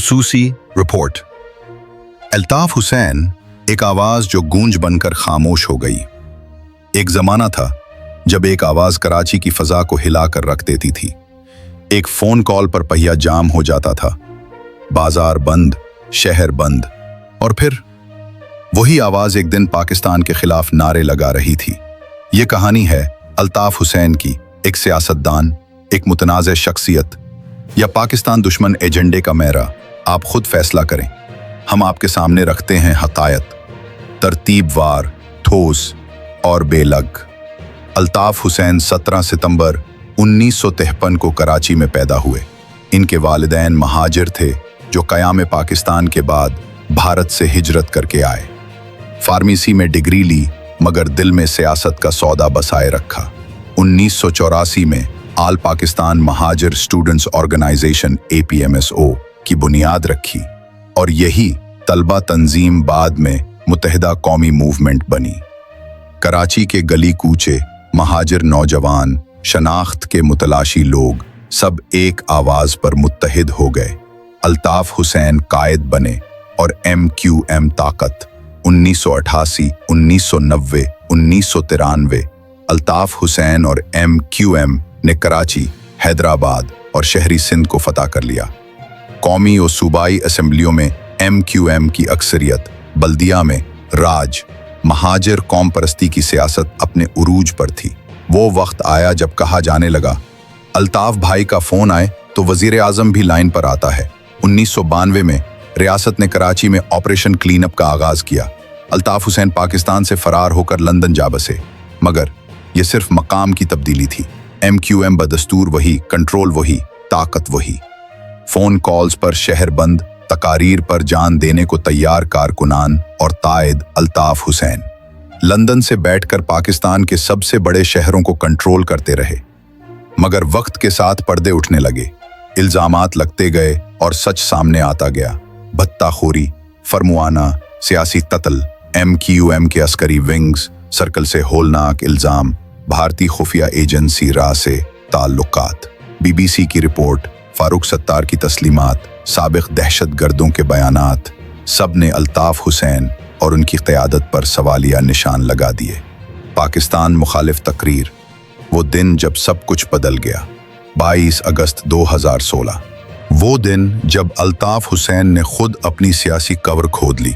خصوصی رپورٹ۔ الطاف حسین ایک آواز جو گونج بن کر خاموش ہو گئی۔ ایک زمانہ تھا جب ایک آواز کراچی کی فضا کو ہلا کر رکھ دیتی تھی۔ ایک فون کال پر پہیہ جام ہو جاتا تھا، بازار بند، شہر بند، اور پھر وہی آواز ایک دن پاکستان کے خلاف نعرے لگا رہی تھی۔ یہ کہانی ہے الطاف حسین کی، ایک سیاستدان، ایک متنازع شخصیت، یا پاکستان دشمن ایجنڈے کا میرا؟ آپ خود فیصلہ کریں۔ ہم آپ کے سامنے رکھتے ہیں حقائق، ترتیب وار، ٹھوس اور بے لگ۔ الطاف حسین 17 ستمبر 1953 کو کراچی میں پیدا ہوئے۔ ان کے والدین مہاجر تھے جو قیام پاکستان کے بعد بھارت سے ہجرت کر کے آئے۔ فارمیسی میں ڈگری لی مگر دل میں سیاست کا سودا بسائے رکھا۔ 1984 میں آل پاکستان مہاجر اسٹوڈنٹس آرگنائزیشن APMSO کی بنیاد رکھی، اور یہی طلبہ تنظیم بعد میں متحدہ قومی موومنٹ بنی۔ کراچی کے گلی کوچے، مہاجر نوجوان، شناخت کے متلاشی لوگ سب ایک آواز پر متحد ہو گئے۔ الطاف حسین قائد بنے اور MQM طاقت۔ 1988، 1990، 1993 الطاف حسین اور MQM نے کراچی، حیدرآباد اور شہری سندھ کو فتح کر لیا۔ قومی و صوبائی اسمبلیوں میں MQM کی اکثریت، بلدیہ میں راج، مہاجر قوم پرستی کی سیاست اپنے عروج پر تھی۔ وہ وقت آیا جب کہا جانے لگا الطاف بھائی کا فون آئے تو وزیر اعظم بھی لائن پر آتا ہے۔ 1992 میں ریاست نے کراچی میں آپریشن کلین اپ کا آغاز کیا۔ الطاف حسین پاکستان سے فرار ہو کر لندن جا بسے، مگر یہ صرف مقام کی تبدیلی تھی۔ MQM بدستور وہی، کنٹرول وہی، طاقت وہی۔ فون کالز پر شہر بند، تقاریر پر جان دینے کو تیار کارکنان اور قائد الطاف حسین لندن سے بیٹھ کر پاکستان کے سب سے بڑے شہروں کو کنٹرول کرتے رہے۔ مگر وقت کے ساتھ پردے اٹھنے لگے، الزامات لگتے گئے اور سچ سامنے آتا گیا۔ بھتہ خوری، فرموانہ، سیاسی قتل، MQM کے عسکری ونگز سرکل سے ہولناک الزام، بھارتی خفیہ ایجنسی را سے تعلقات، BBC کی رپورٹ، فاروق ستار کی تسلیمات، سابق دہشت گردوں کے بیانات، سب نے الطاف حسین اور ان کی قیادت پر سوالیہ نشان لگا دیے۔ پاکستان مخالف تقریر، وہ دن جب سب کچھ بدل گیا۔ 22 اگست 2016، وہ دن جب الطاف حسین نے خود اپنی سیاسی قبر کھود لی۔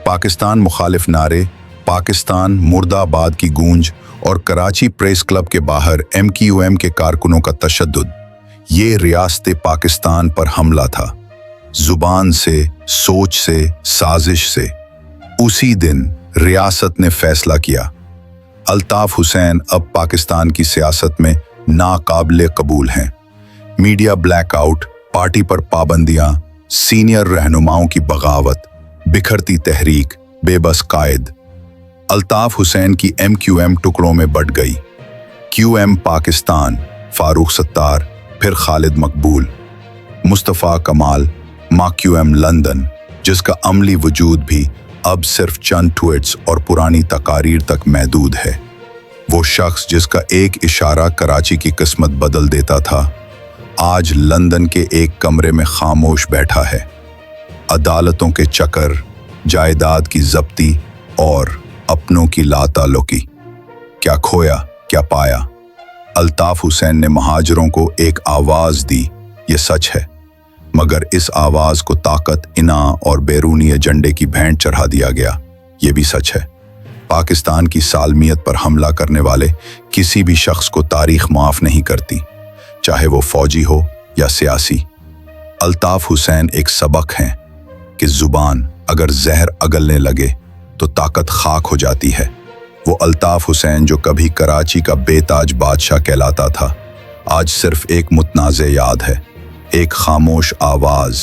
پاکستان مخالف نعرے، پاکستان مردہ آباد کی گونج اور کراچی پریس کلب کے باہر MQM کے کارکنوں کا تشدد، یہ ریاست پاکستان پر حملہ تھا، زبان سے، سوچ سے، سازش سے۔ اسی دن ریاست نے فیصلہ کیا الطاف حسین اب پاکستان کی سیاست میں ناقابل قبول ہیں۔ میڈیا بلیک آؤٹ، پارٹی پر پابندیاں، سینئر رہنماؤں کی بغاوت، بکھرتی تحریک، بے بس قائد۔ الطاف حسین کی MQM ٹکڑوں میں بٹ گئی۔ QM پاکستان، فاروق ستار، پھر خالد مقبول، مصطفیٰ کمال، MQM لندن، جس کا عملی وجود بھی اب صرف چند ٹویٹس اور پرانی تقاریر تک محدود ہے۔ وہ شخص جس کا ایک اشارہ کراچی کی قسمت بدل دیتا تھا، آج لندن کے ایک کمرے میں خاموش بیٹھا ہے۔ عدالتوں کے چکر، جائیداد کی ضبطی اور اپنوں کی لاتعلقی، کیا کھویا کیا پایا؟ الطاف حسین نے مہاجروں کو ایک آواز دی، یہ سچ ہے، مگر اس آواز کو طاقت، اناع اور بیرونی ایجنڈے کی بھینٹ چڑھا دیا گیا، یہ بھی سچ ہے۔ پاکستان کی سالمیت پر حملہ کرنے والے کسی بھی شخص کو تاریخ معاف نہیں کرتی، چاہے وہ فوجی ہو یا سیاسی۔ الطاف حسین ایک سبق ہیں کہ زبان اگر زہر اگلنے لگے تو طاقت خاک ہو جاتی ہے۔ وہ الطاف حسین جو کبھی کراچی کا بے تاج بادشاہ کہلاتا تھا، آج صرف ایک متنازع یاد ہے، ایک خاموش آواز